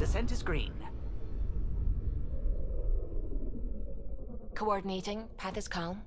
Descent is green. Coordinating. Path is calm.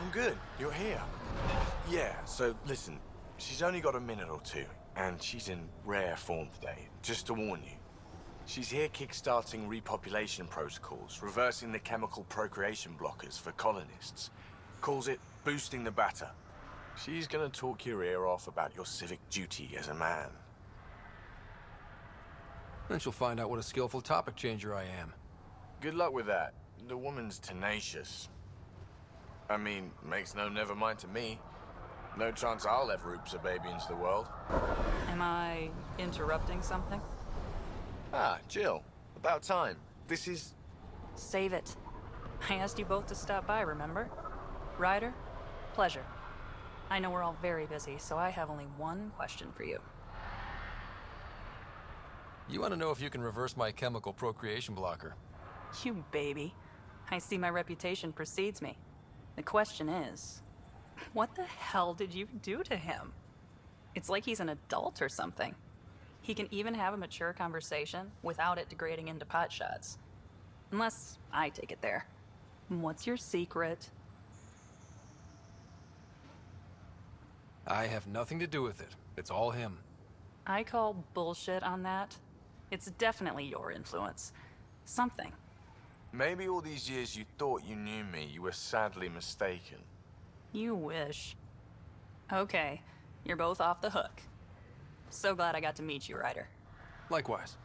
I'm good. You're here. Yeah, so listen, she's only got a minute or two, and she's in rare form today, just to warn you. She's here kickstarting repopulation protocols, reversing the chemical procreation blockers for colonists. Calls it boosting the batter. She's gonna talk your ear off about your civic duty as a man. Then she'll find out what a skillful topic changer I am. Good luck with that. The woman's tenacious. I mean, makes no never mind to me. No chance I'll ever oops a baby into the world. Am I interrupting something? Ah, Jill. About time. This is... Save it. I asked you both to stop by, remember? Ryder, pleasure. I know we're all very busy, so I have only one question for you. You want to know if you can reverse my chemical procreation blocker? You baby. I see my reputation precedes me. The question is, what the hell did you do to him? It's like he's an adult or something. He can even have a mature conversation without it degrading into pot shots. Unless I take it there. What's your secret? I have nothing to do with it. It's all him. I call bullshit on that. It's definitely your influence. Something. Maybe all these years you thought you knew me, you were sadly mistaken. You wish. Okay, you're both off the hook. So glad I got to meet you, Ryder. Likewise.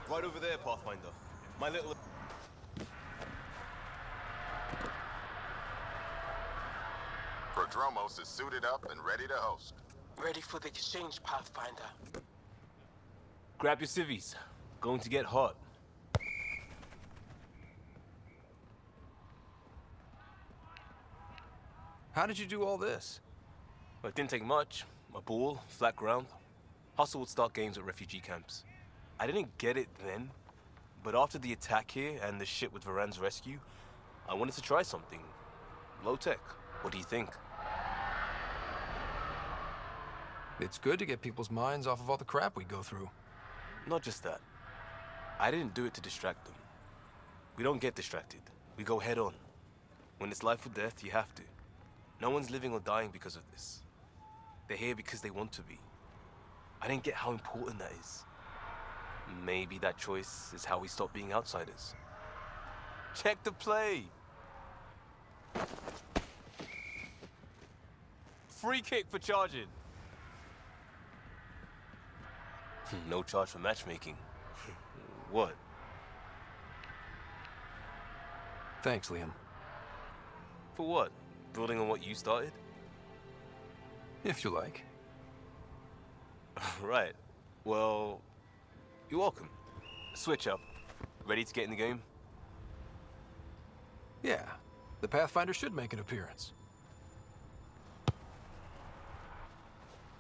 Right over there, Pathfinder. My little... Prodromos is suited up and ready to host. Ready for the exchange, Pathfinder. Grab your civvies. Going to get hot. How did you do all this? Well, it didn't take much. A ball, flat ground. Hustle would start games at refugee camps. I didn't get it then, but after the attack here and the shit with Varan's rescue, I wanted to try something. Low-tech. What do you think? It's good to get people's minds off of all the crap we go through. Not just that. I didn't do it to distract them. We don't get distracted. We go head on. When it's life or death, you have to. No one's living or dying because of this. They're here because they want to be. I didn't get how important that is. Maybe that choice is how we stop being outsiders. Check the play! Free kick for charging. No charge for matchmaking. What? Thanks, Liam. For what? Building on what you started? If you like. Right. Well, you're welcome. Switch up. Ready to get in the game? Yeah, the Pathfinder should make an appearance.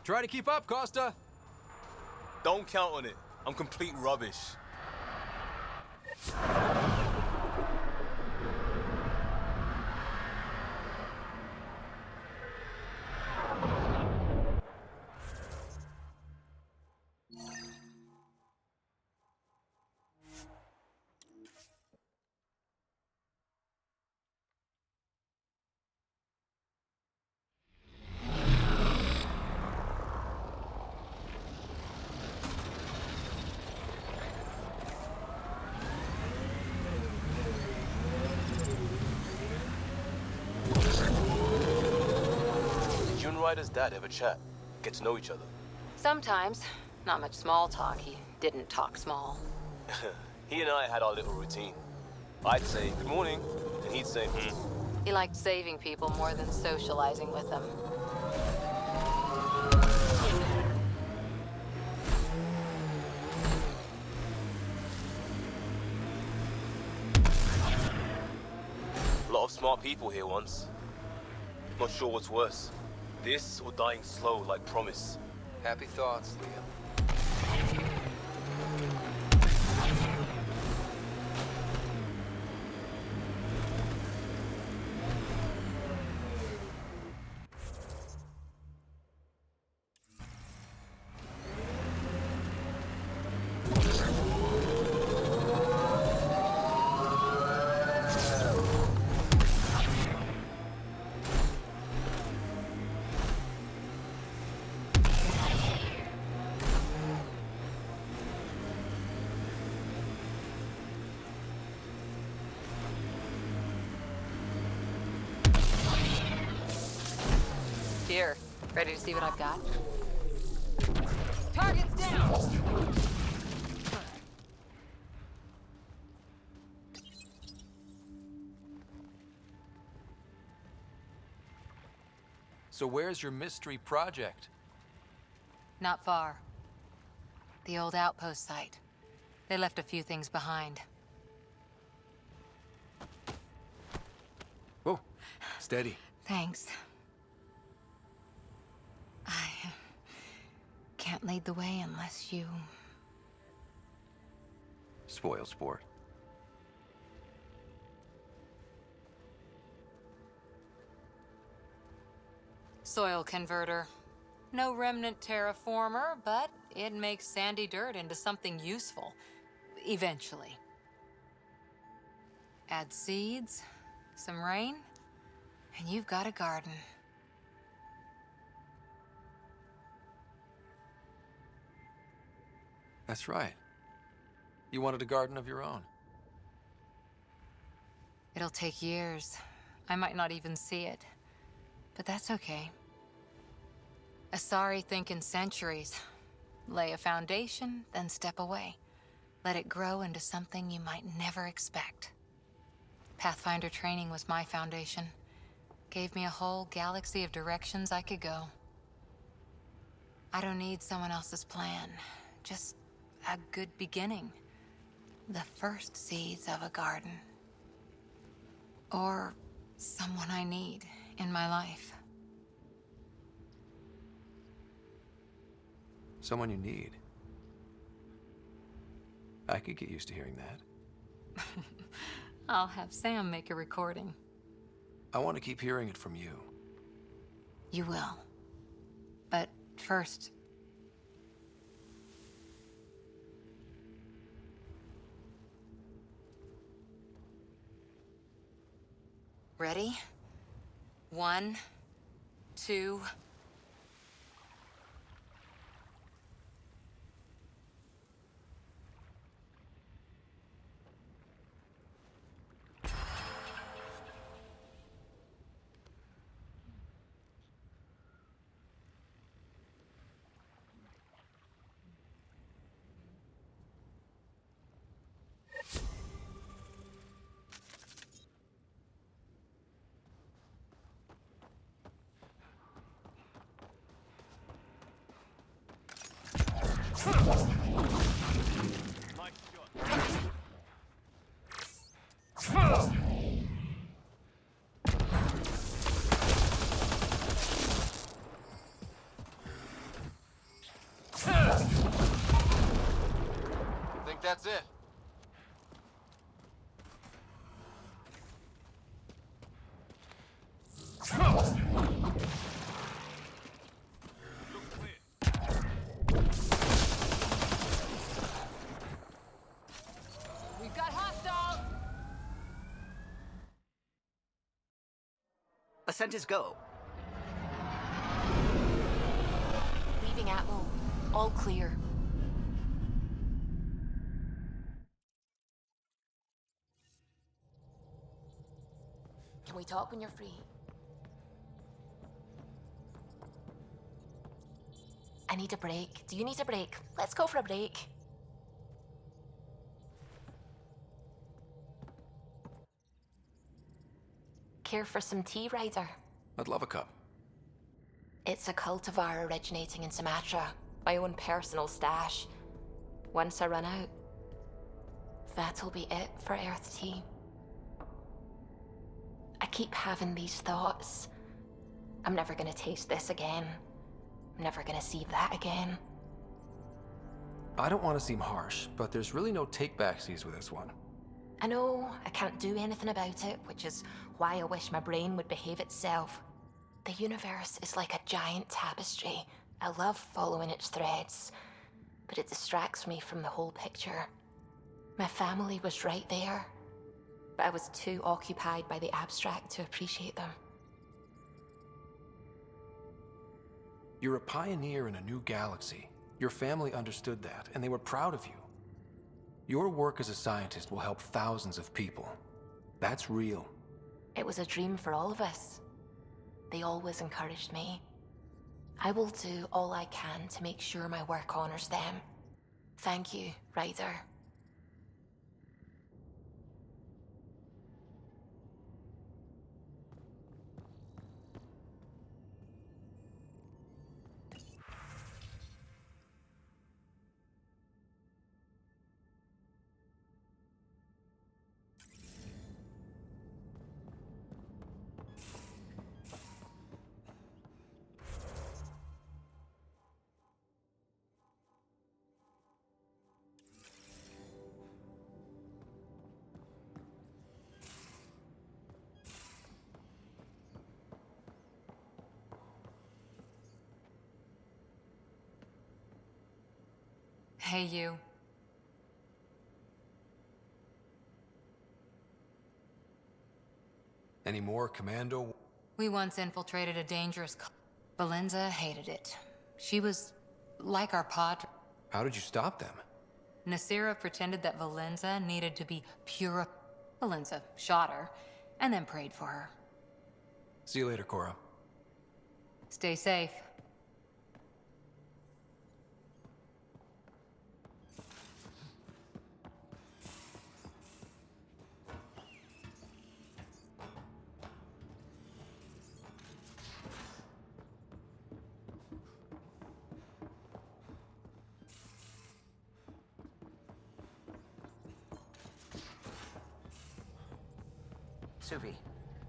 Try to keep up, Costa! Don't count on it. I'm complete rubbish. Ryder's dad ever chat? Get to know each other? Sometimes. Not much small talk. He didn't talk small. He and I had our little routine. I'd say, good morning, and he'd say, He liked saving people more than socializing with them. A lot of smart people here once. Not sure what's worse. This or dying slow like Promise? Happy thoughts, Liam. Here, ready to see what I've got? Target's down! So where's your mystery project? Not far. The old outpost site. They left a few things behind. Whoa, steady. Thanks. I can't lead the way unless you... Spoil sport. Soil converter. No remnant terraformer, but it makes sandy dirt into something useful. Eventually. Add seeds, some rain, and you've got a garden. That's right. You wanted a garden of your own. It'll take years. I might not even see it. But that's okay. Asari think in centuries. Lay a foundation, then step away. Let it grow into something you might never expect. Pathfinder training was my foundation. Gave me a whole galaxy of directions I could go. I don't need someone else's plan. Just a good beginning. The first seeds of a garden. Or someone I need in my life. Someone you need. I could get used to hearing that. I'll have Sam make a recording. I want to keep hearing it from you. You will. But first... Ready? 1, 2... Think that's it? We've got hostile! Ascent is go. Leaving Atlo. All clear. Can we talk when you're free? I need a break. Do you need a break? Let's go for a break. Care for some tea, Ryder? I'd love a cup. It's a cultivar originating in Sumatra. My own personal stash. Once I run out, that'll be it for Earth tea. I keep having these thoughts. I'm never gonna taste this again. I'm never gonna see that again. I don't want to seem harsh, but there's really no take-backsies with this one. I know I can't do anything about it, which is why I wish my brain would behave itself. The universe is like a giant tapestry. I love following its threads, but it distracts me from the whole picture. My family was right there, but I was too occupied by the abstract to appreciate them. You're a pioneer in a new galaxy. Your family understood that, and they were proud of you. Your work as a scientist will help thousands of people. That's real. It was a dream for all of us. They always encouraged me. I will do all I can to make sure my work honors them. Thank you, Ryder. Hey, you. Any more commando? We once infiltrated a dangerous Valenza hated it. She was like our pod. How did you stop them? Nasira pretended that Valenza needed to be pure. Valenza shot her, and then prayed for her. See you later, Cora. Stay safe. Suvi,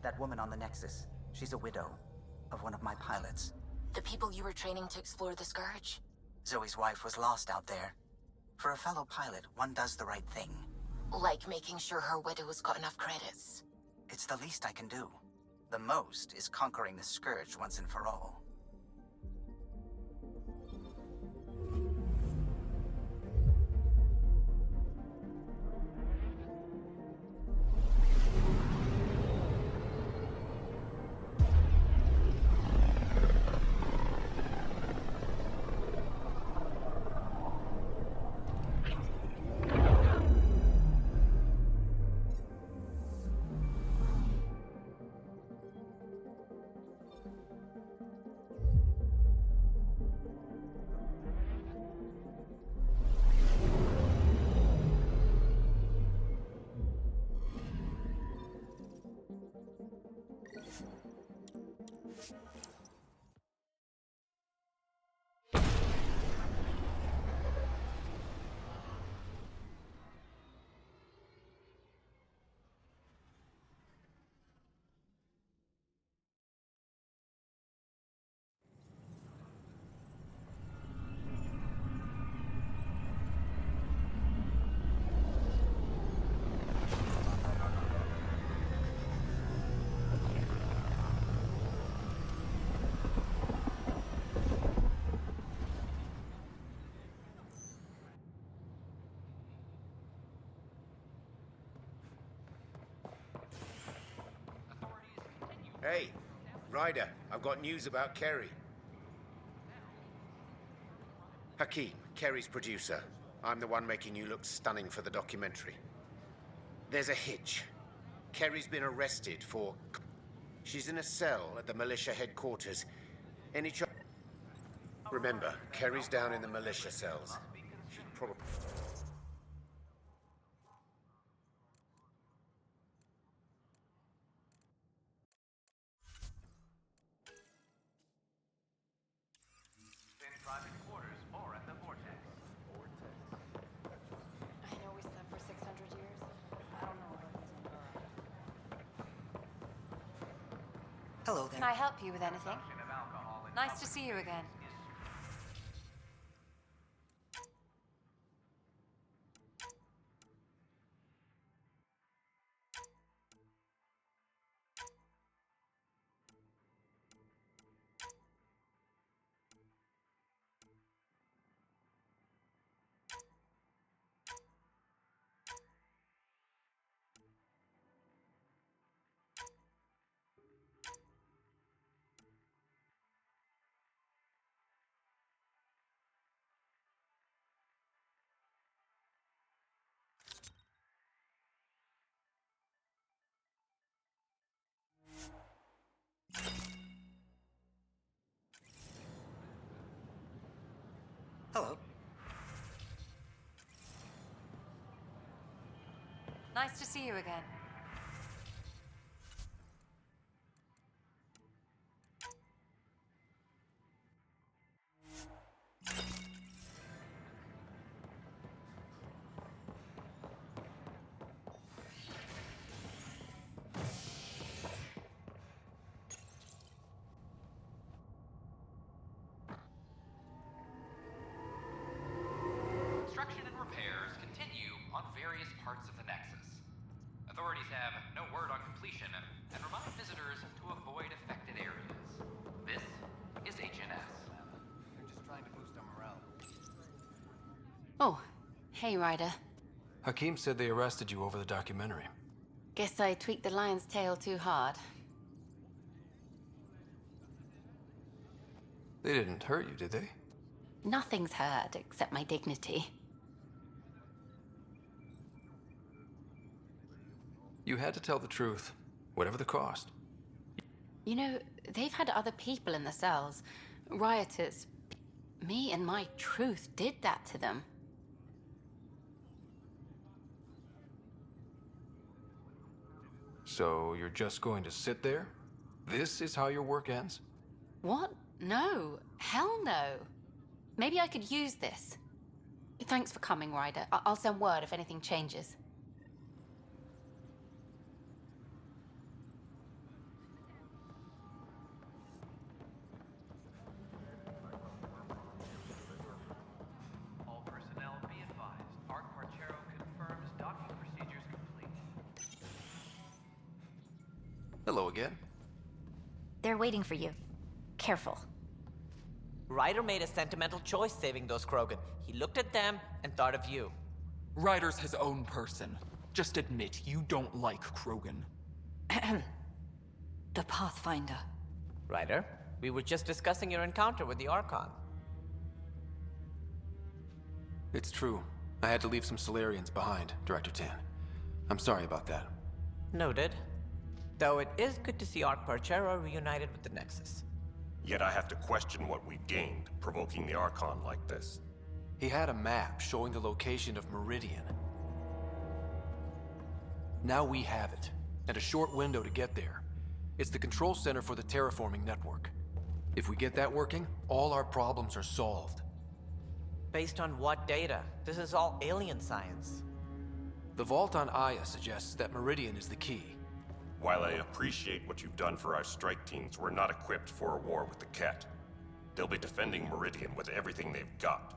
that woman on the Nexus, she's a widow of one of my pilots. The people you were training to explore the Scourge? Zoe's wife was lost out there. For a fellow pilot, one does the right thing. Like making sure her widow's got enough credits. It's the least I can do. The most is conquering the Scourge once and for all. Hey, Ryder, I've got news about Kerry. Hakeem, Kerry's producer. I'm the one making you look stunning for the documentary. There's a hitch. Kerry's been arrested for... She's in a cell at the militia headquarters. Any chance... Remember, Kerry's down in the militia cells. She's probably... I know we slept for 600 years. I don't know about these. Hello there. Can I help you with anything? Nice to see you again. Hello. Nice to see you again. Construction and repairs continue on various parts of the Nexus. Authorities have no word on completion and remind visitors to avoid affected areas. This is HNS. They're just trying to boost our morale. Oh, hey, Ryder. Hakeem said they arrested you over the documentary. Guess I tweaked the lion's tail too hard. They didn't hurt you, did they? Nothing's hurt except my dignity. You had to tell the truth, whatever the cost. You know, they've had other people in the cells. Rioters. Me and my truth did that to them. So you're just going to sit there? This is how your work ends? What? No. Hell no. Maybe I could use this. Thanks for coming, Ryder. I'll send word if anything changes. All personnel be advised. Arc Parchero confirms docking procedures complete. Hello again. They're waiting for you. Careful. Ryder made a sentimental choice saving those Krogan. He looked at them and thought of you. Ryder's his own person. Just admit you don't like Krogan. The Pathfinder. Ryder, we were just discussing your encounter with the Archon. It's true. I had to leave some Solarians behind, Director Tan. I'm sorry about that. Noted. Though it is good to see Arc Parchero reunited with the Nexus. Yet I have to question what we've gained, provoking the Archon like this. He had a map showing the location of Meridian. Now we have it, and a short window to get there. It's the control center for the terraforming network. If we get that working, all our problems are solved. Based on what data? This is all alien science. The vault on Aya suggests that Meridian is the key. While I appreciate what you've done for our strike teams, we're not equipped for a war with the Ket. They'll be defending Meridian with everything they've got.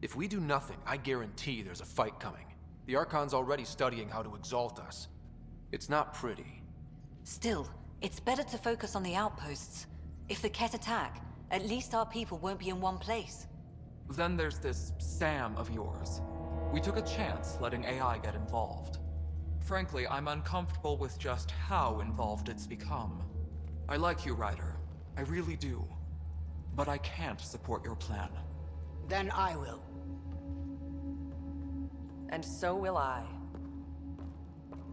If we do nothing, I guarantee there's a fight coming. The Archon's already studying how to exalt us. It's not pretty. Still, it's better to focus on the outposts. If the Ket attack, at least our people won't be in one place. Then there's this Sam of yours. We took a chance letting AI get involved. Frankly, I'm uncomfortable with just how involved it's become. I like you, Ryder. I really do. But I can't support your plan. Then I will. And so will I.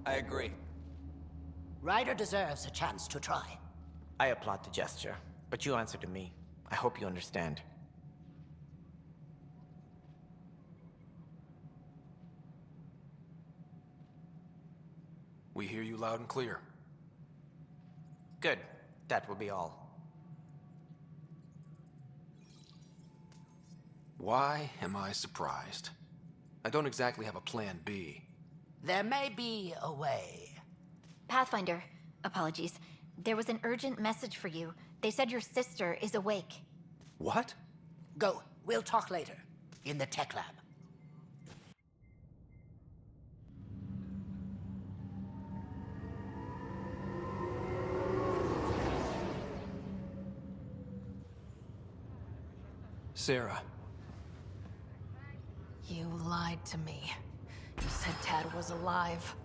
I agree. Ryder deserves a chance to try. I applaud the gesture, but you answer to me. I hope you understand. We hear you loud and clear. Good. That will be all. Why am I surprised? I don't exactly have a plan B. There may be a way. Pathfinder, apologies. There was an urgent message for you. They said your sister is awake. What? Go. We'll talk later. In the tech lab. Sarah. You lied to me. You said Tad was alive.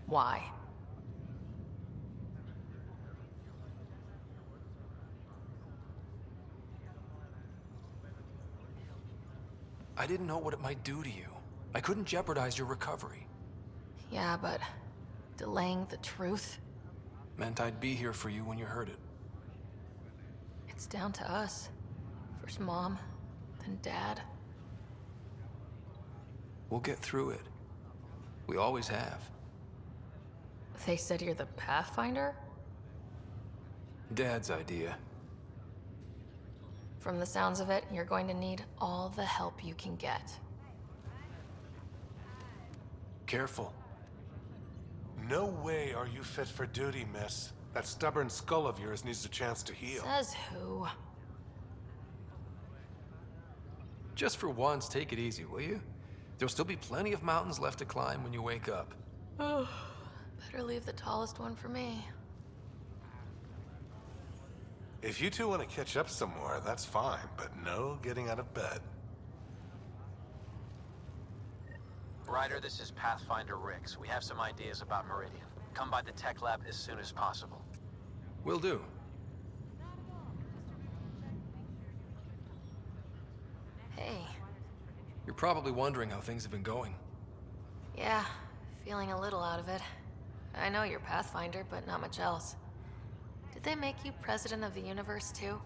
Why? I didn't know what it might do to you. I couldn't jeopardize your recovery. Yeah, but delaying the truth? Meant I'd be here for you when you heard it. It's down to us. First Mom, then Dad. We'll get through it. We always have. They said you're the Pathfinder? Dad's idea. From the sounds of it, you're going to need all the help you can get. Careful. No way are you fit for duty, miss. That stubborn skull of yours needs a chance to heal. Says who? Just for once, take it easy, will you? There'll still be plenty of mountains left to climb when you wake up. Oh, better leave the tallest one for me. If you two want to catch up some more, that's fine, but no getting out of bed. Ryder, this is Pathfinder Rix. We have some ideas about Meridian. Come by the tech lab as soon as possible. Will do. Hey. You're probably wondering how things have been going. Yeah, feeling a little out of it. I know you're Pathfinder, but not much else. Did they make you president of the universe, too?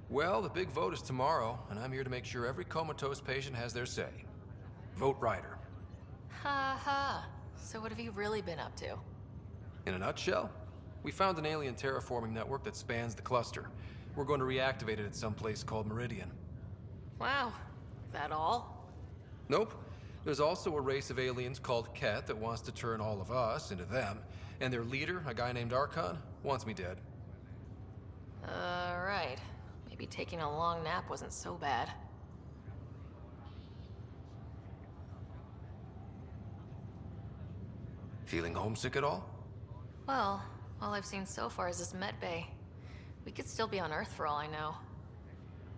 Well, the big vote is tomorrow, and I'm here to make sure every comatose patient has their say. Vote Ryder. Ha ha. So what have you really been up to? In a nutshell, we found an alien terraforming network that spans the cluster. We're going to reactivate it at some place called Meridian. Wow. That all? Nope. There's also a race of aliens called Ket that wants to turn all of us into them, and their leader, a guy named Archon, wants me dead. Right. Maybe taking a long nap wasn't so bad. Feeling homesick at all? Well, all I've seen so far is this med bay. We could still be on Earth for all I know.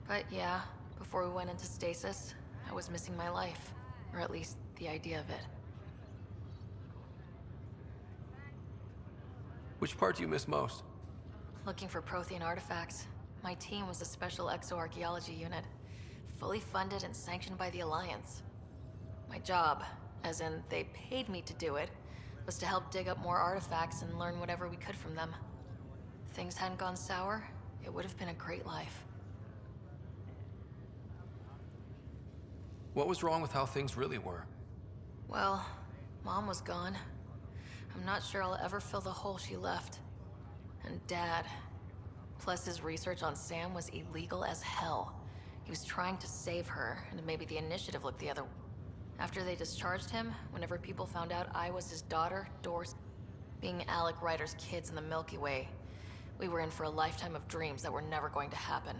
But yeah, before we went into stasis, I was missing my life. Or at least the idea of it. Which part do you miss most? Looking for Prothean artifacts. My team was a special exoarchaeology unit, fully funded and sanctioned by the Alliance. My job, as in they paid me to do it, was to help dig up more artifacts and learn whatever we could from them. If things hadn't gone sour, it would have been a great life. What was wrong with how things really were? Well, Mom was gone. I'm not sure I'll ever fill the hole she left. And Dad. Plus his research on Sam was illegal as hell. He was trying to save her, and maybe the initiative looked the other. After they discharged him, whenever people found out I was his daughter, Doris, being Alec Ryder's kids in the Milky Way, we were in for a lifetime of dreams that were never going to happen.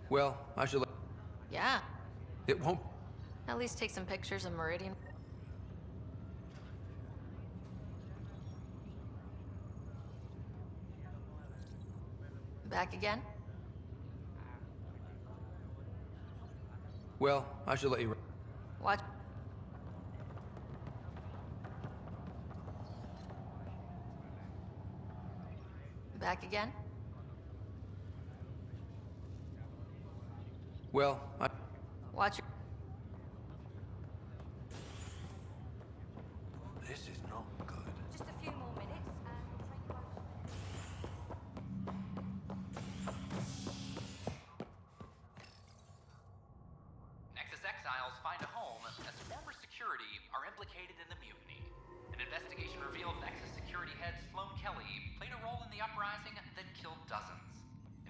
Well, I should let... Yeah. It won't... At least take some pictures of Meridian. Back again? Well, I should let you... Watch. Back again? Well, I... Watch your... This is not good. Just a few more minutes, and we'll take you over. Nexus exiles find a home as former security are implicated in the mutiny. An investigation revealed Nexus security head Sloan Kelly played a role in the uprising that killed dozens.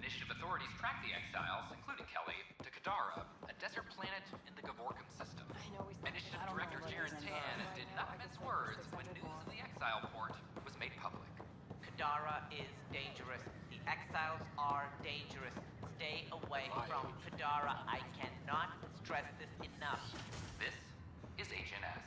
Initiative authorities tracked the exiles, including Kelly, to Kadara, a desert planet in the Gavorkum system. Initiative Director Jaren Tan did not mince words when news of the exile port was made public. Kadara is dangerous. The exiles are dangerous. Stay away from Kadara. I cannot stress this enough. This is HNS.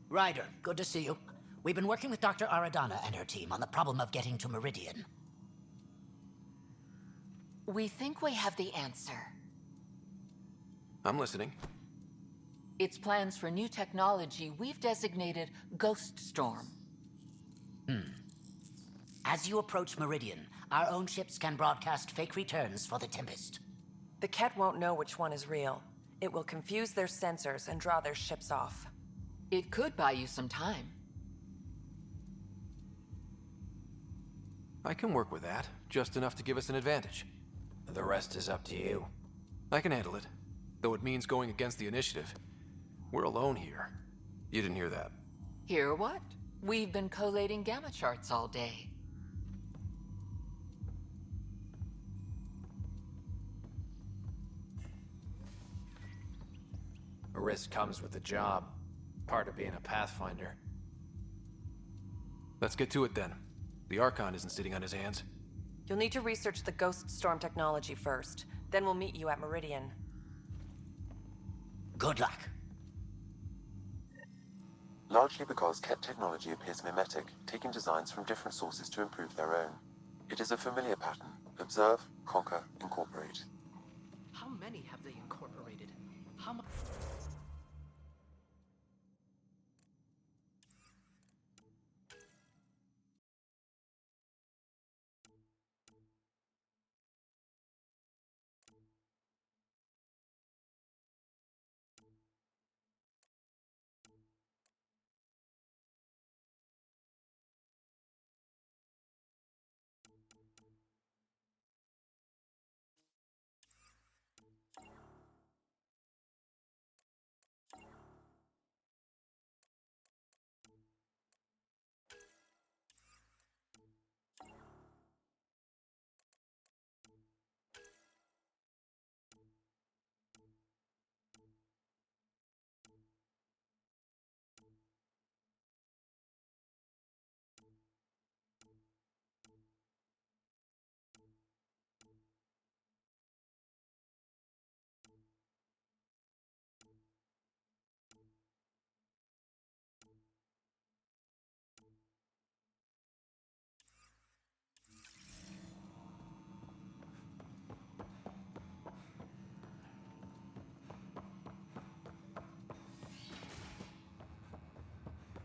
Ryder, good to see you. We've been working with Dr. Aradana and her team on the problem of getting to Meridian. We think we have the answer. I'm listening. It's plans for new technology we've designated Ghost Storm. As you approach Meridian, our own ships can broadcast fake returns for the Tempest. The Ket won't know which one is real. It will confuse their sensors and draw their ships off. It could buy you some time. I can work with that. Just enough to give us an advantage. The rest is up to you. I can handle it. Though it means going against the initiative. We're alone here. You didn't hear that. Hear what? We've been collating gamma charts all day. A risk comes with the job. Part of being a Pathfinder. Let's get to it then. The Archon isn't sitting on his hands. You'll need to research the Ghost Storm technology first. Then we'll meet you at Meridian. Good luck. Largely because Ket technology appears mimetic, taking designs from different sources to improve their own. It is a familiar pattern. Observe, conquer, incorporate. How many have they incorporated? How much?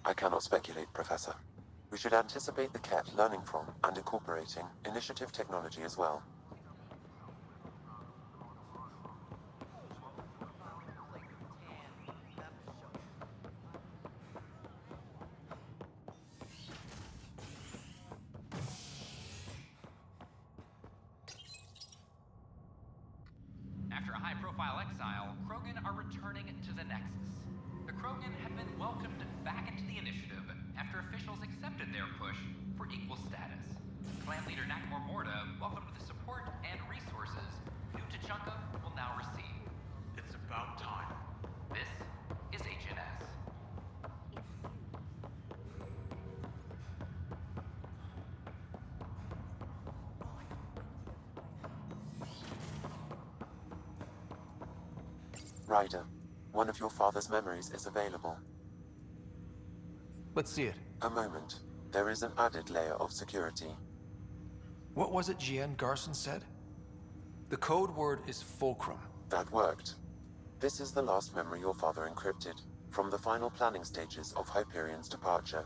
I cannot speculate, Professor. We should anticipate the Ket learning from and incorporating initiative technology as well. After a high-profile exile, Krogan are returning to the Nexus. The Krogan have been welcomed back into the initiative after officials accepted their push for equal status. Clan leader Nakmor Morda welcomed the support and resources New Tachanka will now receive. It's about time. This is HNS. Ryder, one of your father's memories is available. Let's see it. A moment. There is an added layer of security. What was it Jian Garson said? The code word is fulcrum. That worked. This is the last memory your father encrypted, from the final planning stages of Hyperion's departure.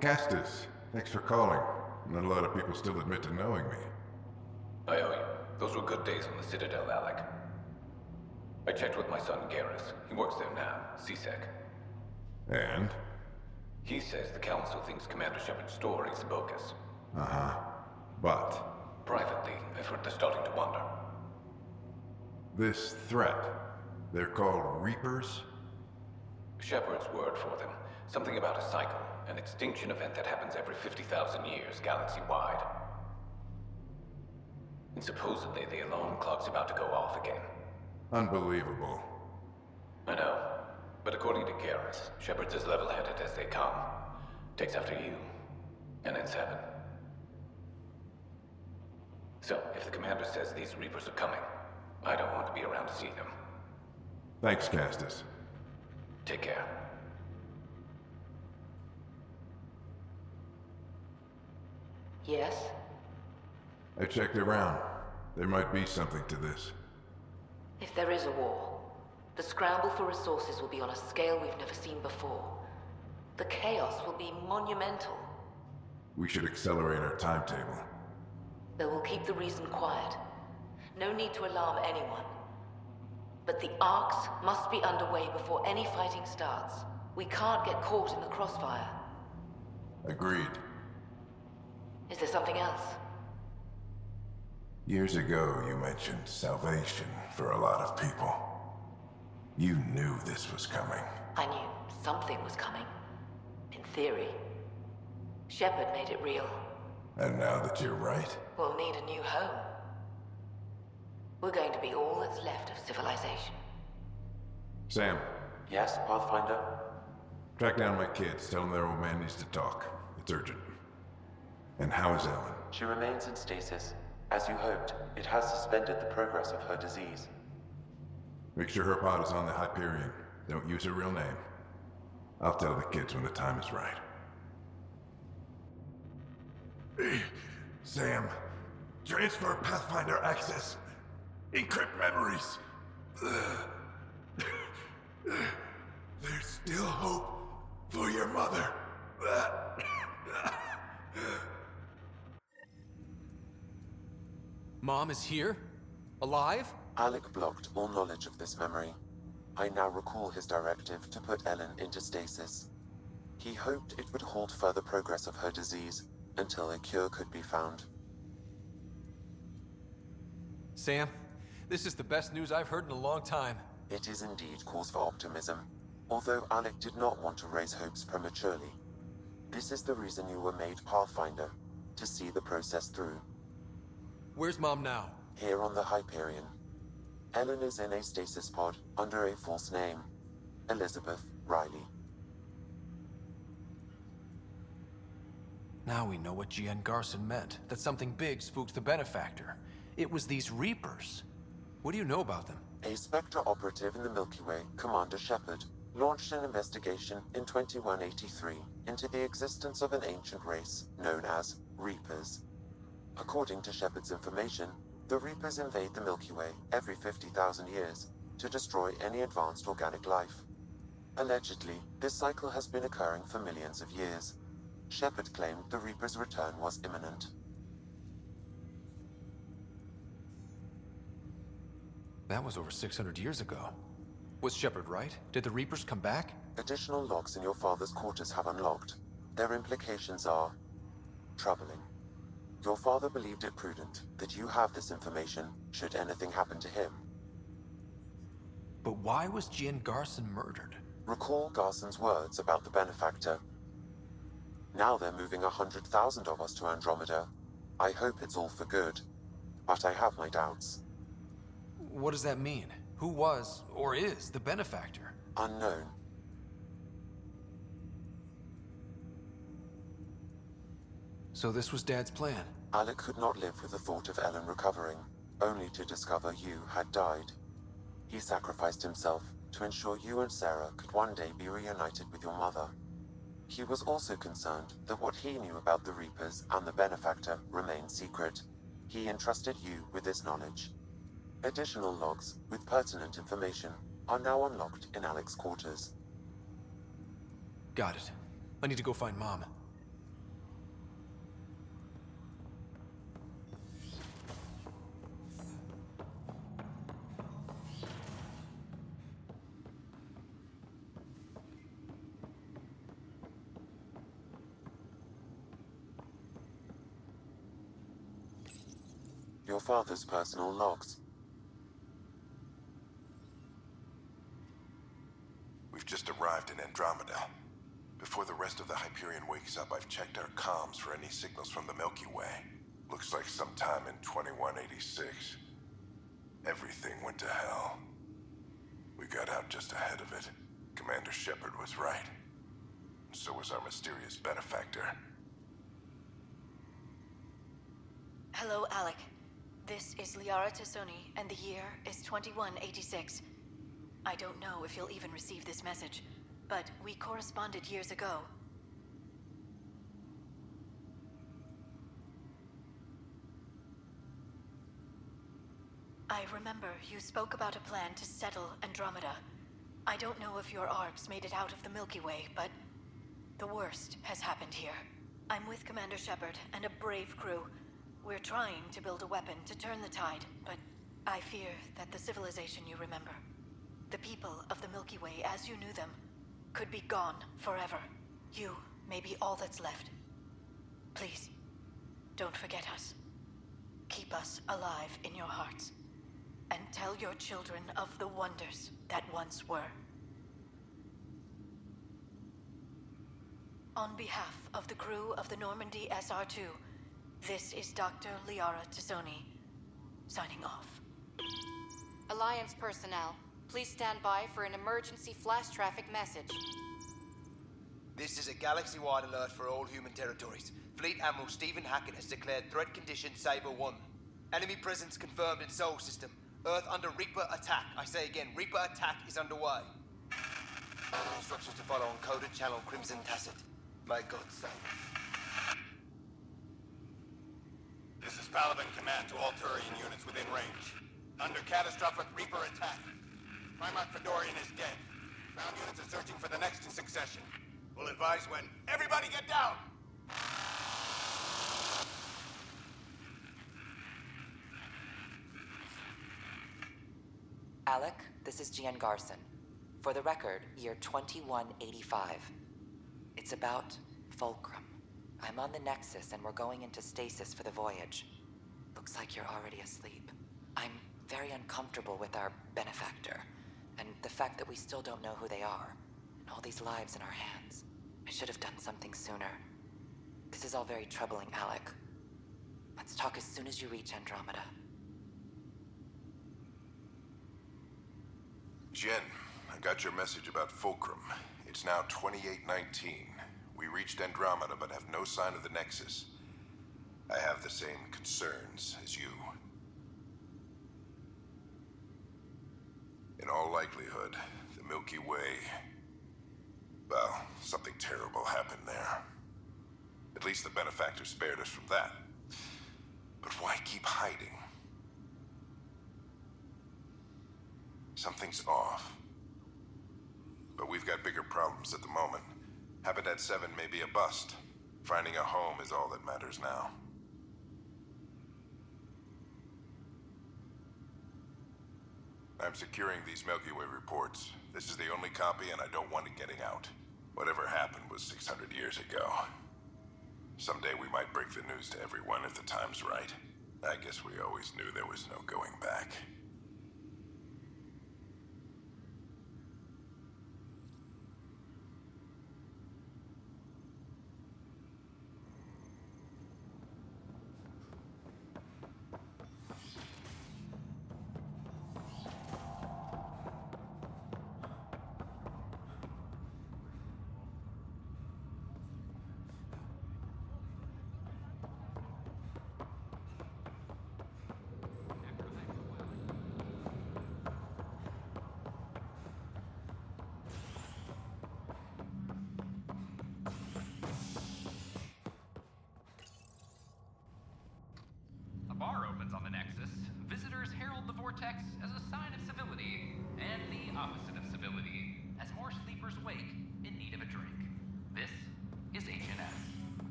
Castus, thanks for calling. Not a lot of people still admit to knowing me. I owe you. Those were good days on the Citadel, Alec. I checked with my son, Garrus. He works there now, CSEC. And? He says the Council thinks Commander Shepard's story is bogus. Uh-huh. But? Privately, I've heard they're starting to wonder. This threat, they're called Reapers? Shepard's word for them. Something about a cycle, an extinction event that happens every 50,000 years, galaxy-wide. And supposedly the alarm clock's about to go off again. Unbelievable. I know. But according to Garrus, Shepard's as level-headed as they come. Takes after you. And then Seven. So, if the Commander says these Reapers are coming, I don't want to be around to see them. Thanks, Castus. Take care. Yes? I checked around. There might be something to this. If there is a war, the scramble for resources will be on a scale we've never seen before. The chaos will be monumental. We should accelerate our timetable. But we'll keep the reason quiet. No need to alarm anyone. But the arcs must be underway before any fighting starts. We can't get caught in the crossfire. Agreed. Is there something else? Years ago, you mentioned salvation for a lot of people. You knew this was coming. I knew something was coming. In theory. Shepard made it real. And now that you're right? We'll need a new home. We're going to be all that's left of civilization. Sam. Yes, Pathfinder? Track down my kids. Tell them their old man needs to talk. It's urgent. And how is Ellen? She remains in stasis. As you hoped, it has suspended the progress of her disease. Make sure her pod is on the Hyperion. Don't use her real name. I'll tell the kids when the time is right. Sam, transfer Pathfinder access. Encrypt memories. There's still hope for your mother. Mom is here? Alive? Alec blocked all knowledge of this memory. I now recall his directive to put Ellen into stasis. He hoped it would halt further progress of her disease until a cure could be found. Sam, this is the best news I've heard in a long time. It is indeed cause for optimism, although Alec did not want to raise hopes prematurely. This is the reason you were made Pathfinder, to see the process through. Where's Mom now? Here on the Hyperion. Ellen is in a stasis pod under a false name. Elizabeth Riley. Now we know what Gian Garson meant. That something big spooked the Benefactor. It was these Reapers. What do you know about them? A Spectre operative in the Milky Way, Commander Shepard, launched an investigation in 2183 into the existence of an ancient race known as Reapers. According to Shepard's information, the Reapers invade the Milky Way every 50,000 years to destroy any advanced organic life. Allegedly, this cycle has been occurring for millions of years. Shepard claimed the Reapers' return was imminent. That was over 600 years ago. Was Shepard right? Did the Reapers come back? Additional logs in your father's quarters have unlocked. Their implications are troubling. Your father believed it prudent that you have this information should anything happen to him. But why was Gian Garson murdered? Recall Garson's words about the Benefactor. Now they're moving 100,000 of us to Andromeda. I hope it's all for good, but I have my doubts. What does that mean? Who was, or is, the Benefactor? Unknown. So this was Dad's plan? Alec could not live with the thought of Ellen recovering, only to discover you had died. He sacrificed himself to ensure you and Sarah could one day be reunited with your mother. He was also concerned that what he knew about the Reapers and the Benefactor remained secret. He entrusted you with this knowledge. Additional logs with pertinent information are now unlocked in Alec's quarters. Got it. I need to go find Mom. Your father's personal logs. We've just arrived in Andromeda. Before the rest of the Hyperion wakes up, I've checked our comms for any signals from the Milky Way. Looks like sometime in 2186. Everything went to hell. We got out just ahead of it. Commander Shepard was right. So was our mysterious benefactor. Hello, Alec. This is Liara Tassoni, and the year is 2186. I don't know if you'll even receive this message, but we corresponded years ago. I remember you spoke about a plan to settle Andromeda. I don't know if your arcs made it out of the Milky Way, but the worst has happened here. I'm with Commander Shepard and a brave crew. We're trying to build a weapon to turn the tide, but I fear that the civilization you remember, the people of the Milky Way as you knew them, could be gone forever. You may be all that's left. Please, don't forget us. Keep us alive in your hearts. And tell your children of the wonders that once were. On behalf of the crew of the Normandy SR-2, this is Dr. Liara Tassoni, signing off. Alliance personnel, please stand by for an emergency flash traffic message. This is a galaxy-wide alert for all human territories. Fleet Admiral Stephen Hackett has declared threat condition Saber 1. Enemy presence confirmed in Sol System. Earth under Reaper attack. I say again, Reaper attack is underway. Instructions to follow on coded channel Crimson Tacit. May God save. This is Paladin Command to all Turian units within range. Under catastrophic Reaper attack. Primarch Fedorian is dead. Ground units are searching for the next in succession. We'll advise when. Everybody get down! Alec, this is Gian Garson. For the record, year 2185. It's about Fulcrum. I'm on the Nexus and we're going into stasis for the voyage. Looks like you're already asleep. I'm very uncomfortable with our benefactor, and the fact that we still don't know who they are, and all these lives in our hands. I should have done something sooner. This is all very troubling, Alec. Let's talk as soon as you reach Andromeda. Jen, I got your message about Fulcrum. It's now 2819. We reached Andromeda but have no sign of the Nexus. I have the same concerns as you. In all likelihood, the Milky Way... well, something terrible happened there. At least the benefactor spared us from that. But why keep hiding? Something's off. But we've got bigger problems at the moment. Habitat 7 may be a bust. Finding a home is all that matters now. I'm securing these Milky Way reports. This is the only copy and I don't want it getting out. Whatever happened was 600 years ago. Someday we might break the news to everyone if the time's right. I guess we always knew there was no going back.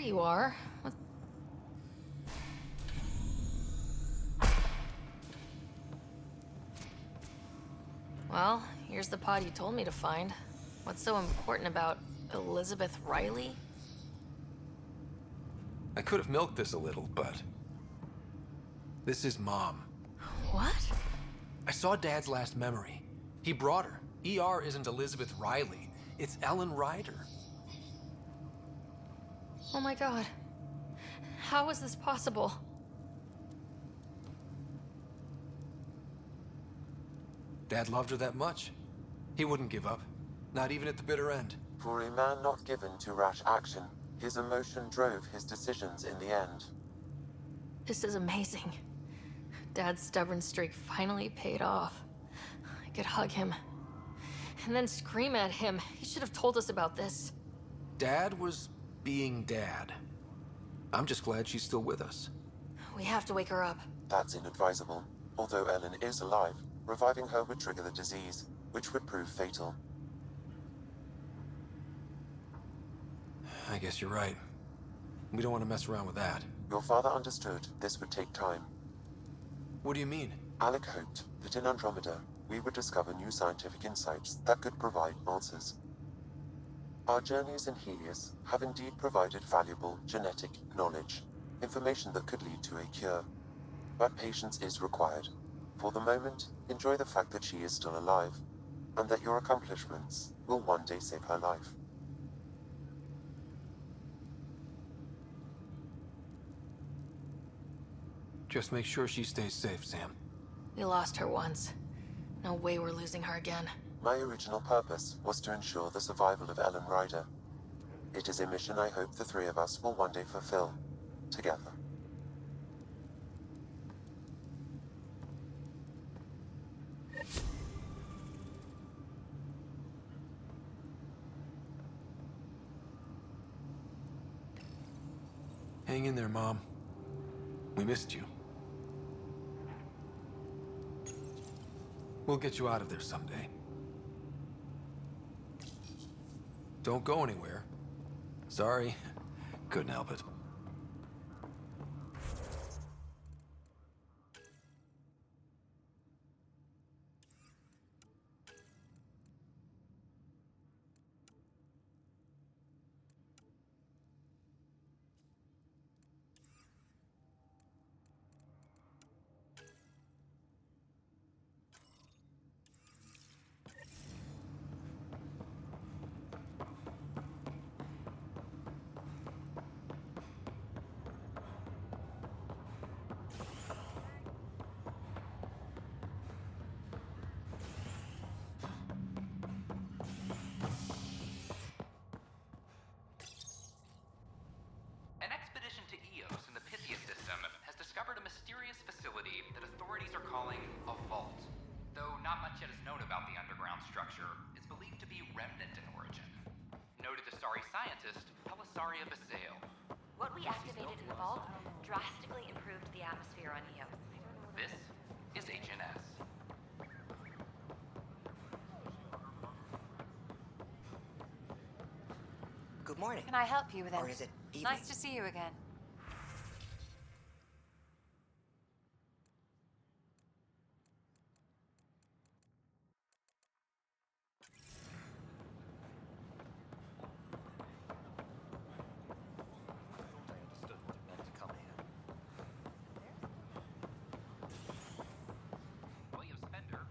you are. What? Well, here's the pod you told me to find. What's so important about Elizabeth Riley? I could have milked this a little, but... this is Mom. What? I saw Dad's last memory. He brought her. ER isn't Elizabeth Riley. It's Ellen Ryder. Oh my god. How is this possible? Dad loved her that much. He wouldn't give up. Not even at the bitter end. For a man not given to rash action, his emotion drove his decisions in the end. This is amazing. Dad's stubborn streak finally paid off. I could hug him. And then scream at him. He should have told us about this. Dad was being Dad. I'm just glad she's still with us. We have to wake her up. That's inadvisable. Although Ellen is alive, reviving her would trigger the disease, which would prove fatal. I guess you're right. We don't want to mess around with that. Your father understood this would take time. What do you mean? Alec hoped that in Andromeda, we would discover new scientific insights that could provide answers. Our journeys in Helios have indeed provided valuable genetic knowledge, information that could lead to a cure. But patience is required. For the moment, enjoy the fact that she is still alive, and that your accomplishments will one day save her life. Just make sure she stays safe, Sam. We lost her once. No way we're losing her again. My original purpose was to ensure the survival of Ellen Ryder. It is a mission I hope the three of us will one day fulfill, together. Hang in there, Mom. We missed you. We'll get you out of there someday. Don't go anywhere. Sorry. Couldn't help it. An expedition to Eos in the Pythia system has discovered a mysterious facility that authorities are calling a vault. Though not much yet is known about the underground structure, it's believed to be remnant in origin. Noted Asari scientist Pelisaria Basale. What we activated in the vault drastically improved the atmosphere on Eos. This is HNS. Good morning. Can I help you with Or it? is it evening? Nice to see you again. William Spender,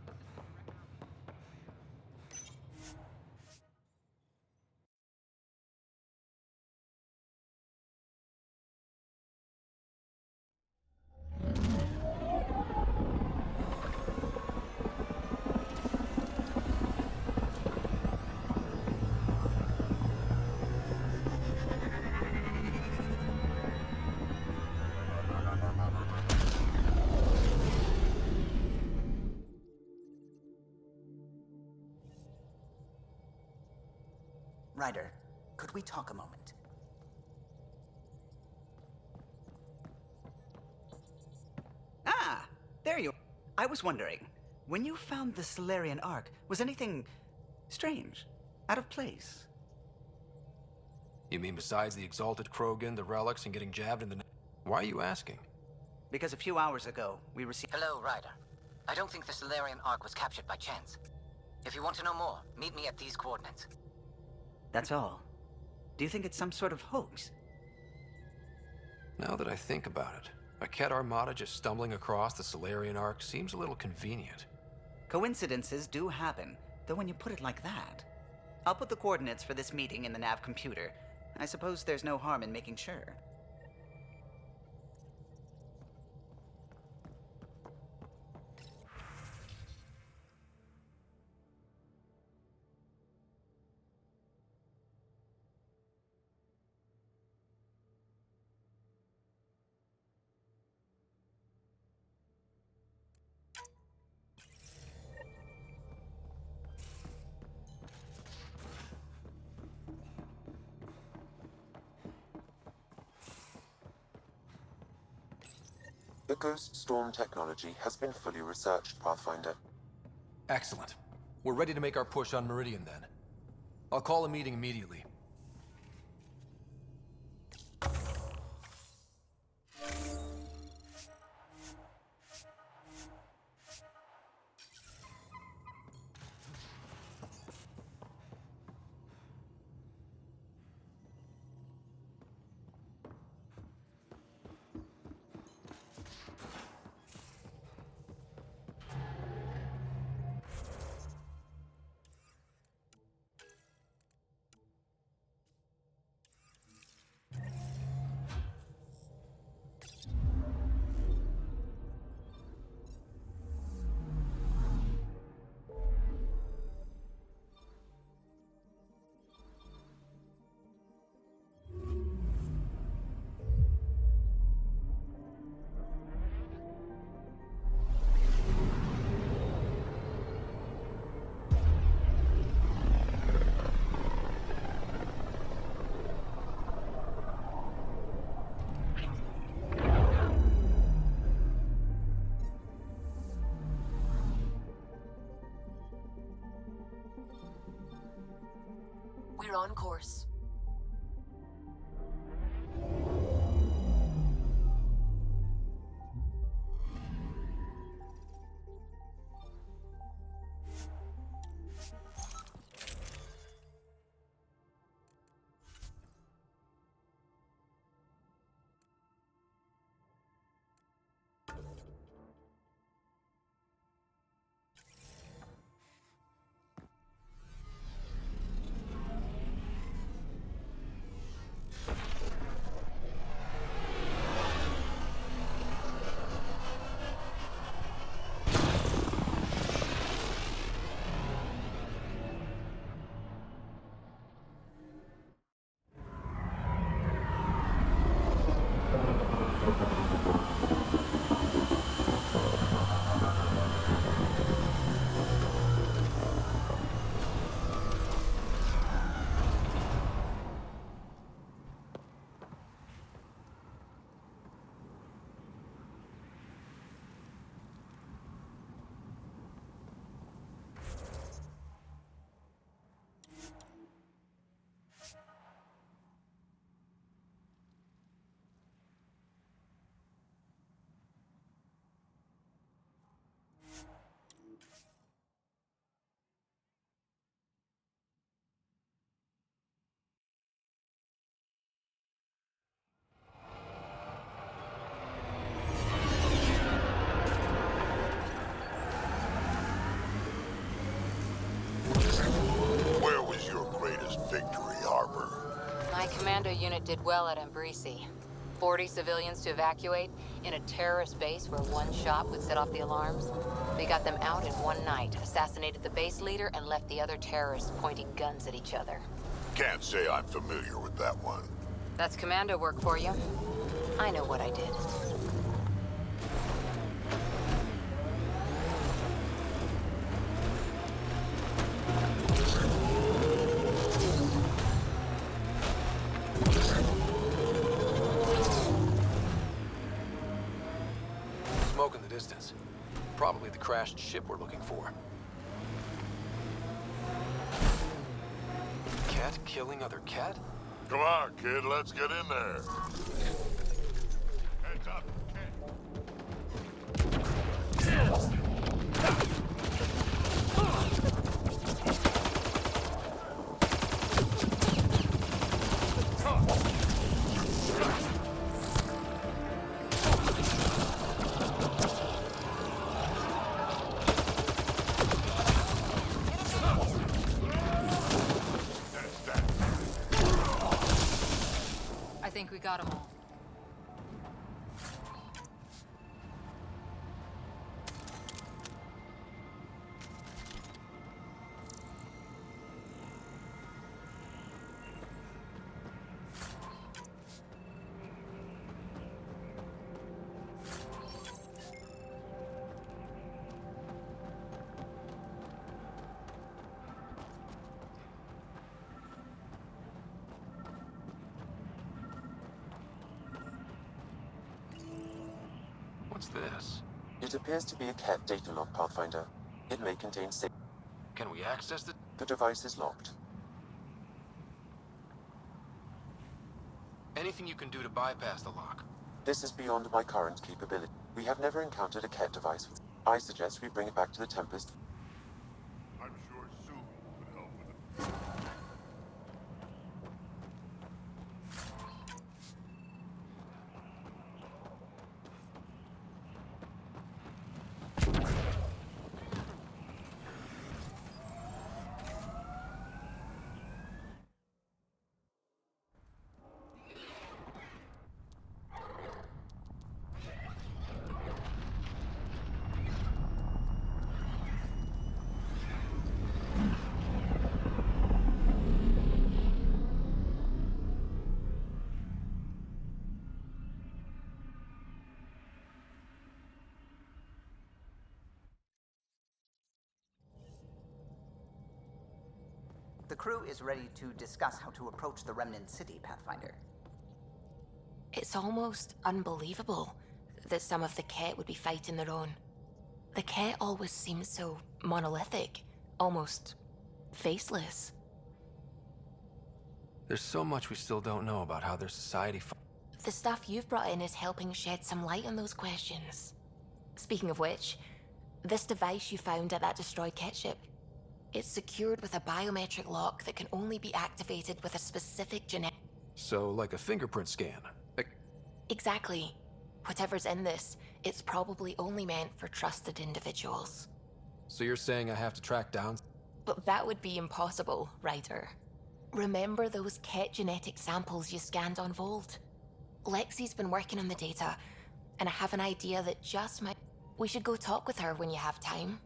Ryder, could we talk a moment? Ah, there you are. I was wondering, when you found the Solarian Ark, was anything strange? Out of place? You mean besides the Exalted Krogan, the relics, and getting jabbed in the... Why are you asking? Because a few hours ago, we received... Hello, Ryder. I don't think the Solarian Ark was captured by chance. If you want to know more, meet me at these coordinates. That's all. Do you think it's some sort of hoax? Now that I think about it, a Kett Armada just stumbling across the Solarian Ark seems a little convenient. Coincidences do happen, though when you put it like that. I'll put the coordinates for this meeting in the nav computer. I suppose there's no harm in making sure. The Ghost Storm technology has been fully researched, Pathfinder. Excellent. We're ready to make our push on Meridian then. I'll call a meeting immediately. We're on course. Where was your greatest victory, Harper? My commando unit did well at Embrisi. 40 civilians to evacuate in a terrorist base where one shot would set off the alarms. We got them out in one night, assassinated the base leader, and left the other terrorists pointing guns at each other. Can't say I'm familiar with that one. That's commando work for you. I know what I did. Smoke in the distance. Probably the crashed ship we're looking for. Kett killing other Kett? Come on, kid, let's get in there. Heads up, I think we got them all. What's this? It appears to be a cat data log, Pathfinder. It may contain Can we access it? The device is locked. Anything you can do to bypass the lock? This is beyond my current capability. We have never encountered a cat device with... I suggest we bring it back to the Tempest. I'm sure Sue could help with it. The crew is ready to discuss how to approach the Remnant City, Pathfinder. It's almost unbelievable that some of the Ket would be fighting their own. The Ket always seems so monolithic, almost faceless. There's so much we still don't know about how their society The stuff you've brought in is helping shed some light on those questions. Speaking of which, this device you found at that destroyed Ket ship, it's secured with a biometric lock that can only be activated with a specific genetic... So, like a fingerprint scan? Exactly. Whatever's in this, it's probably only meant for trusted individuals. So you're saying I have to track down... But that would be impossible, Ryder. Remember those Ket genetic samples you scanned on Volt? Lexi's been working on the data, and I have an idea that just might... We should go talk with her when you have time.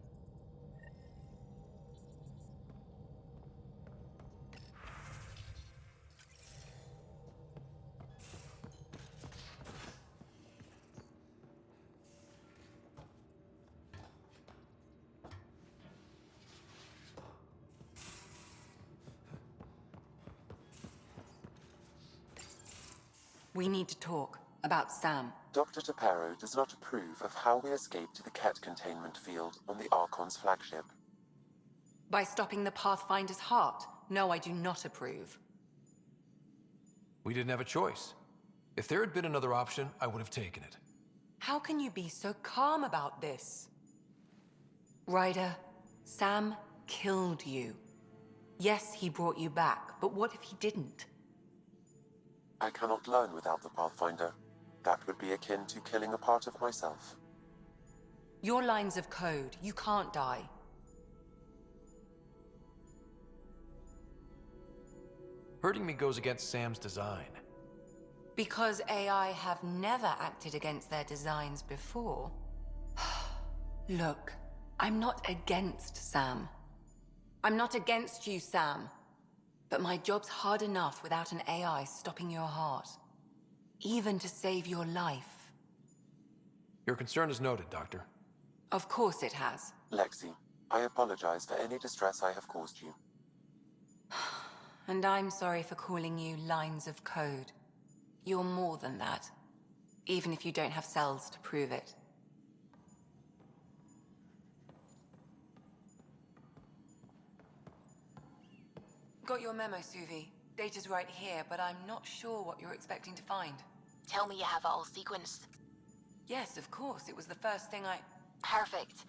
We need to talk about Sam. Dr. Taparo does not approve of how we escaped to the cat containment field on the Archon's flagship. By stopping the Pathfinder's heart? No, I do not approve. We didn't have a choice. If there had been another option, I would have taken it. How can you be so calm about this? Ryder, Sam killed you. Yes, he brought you back, but what if he didn't? I cannot learn without the Pathfinder. That would be akin to killing a part of myself. Your lines of code, you can't die. Hurting me goes against Sam's design. Because AI have never acted against their designs before. Look, I'm not against Sam. I'm not against you, Sam. But my job's hard enough without an AI stopping your heart. Even to save your life. Your concern is noted, Doctor. Of course it has. Lexi, I apologize for any distress I have caused you. And I'm sorry for calling you lines of code. You're more than that. Even if you don't have cells to prove it. Got your memo, Suvi. Data's right here, but I'm not sure what you're expecting to find. Tell me you have it all sequenced. Yes, of course. It was the first thing I... Perfect.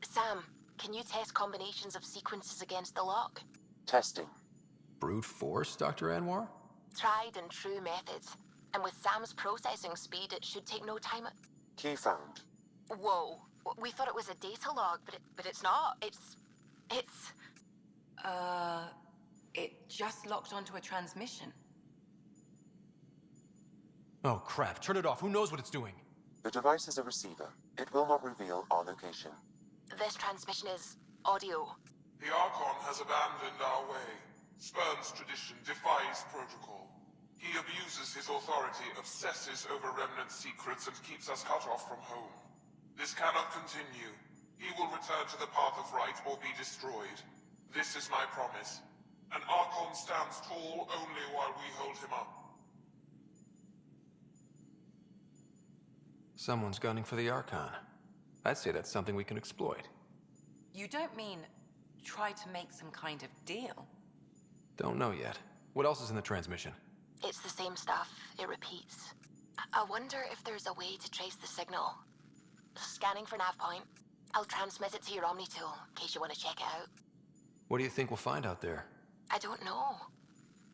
Sam, can you test combinations of sequences against the lock? Testing. Brute force, Dr. Anwar? Tried and true methods. And with Sam's processing speed, it should take no time. Key found. Whoa. We thought it was a data log, but it's not. It's... It just locked onto a transmission. Oh crap, turn it off. Who knows what it's doing? The device is a receiver. It will not reveal our location. This transmission is audio. The Archon has abandoned our way, spurns tradition, defies protocol. He abuses his authority, obsesses over Remnant secrets, and keeps us cut off from home. This cannot continue. He will return to the path of right or be destroyed. This is my promise. An Archon stands tall only while we hold him up. Someone's gunning for the Archon. I'd say that's something we can exploit. You don't mean try to make some kind of deal? Don't know yet. What else is in the transmission? It's the same stuff. It repeats. I wonder if there's a way to trace the signal. Scanning for nav point. I'll transmit it to your Omni tool, in case you want to check it out. What do you think we'll find out there? I don't know.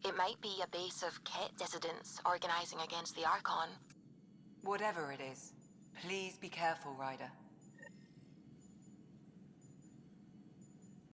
It might be a base of Ket dissidents organizing against the Archon. Whatever it is, please be careful, Ryder.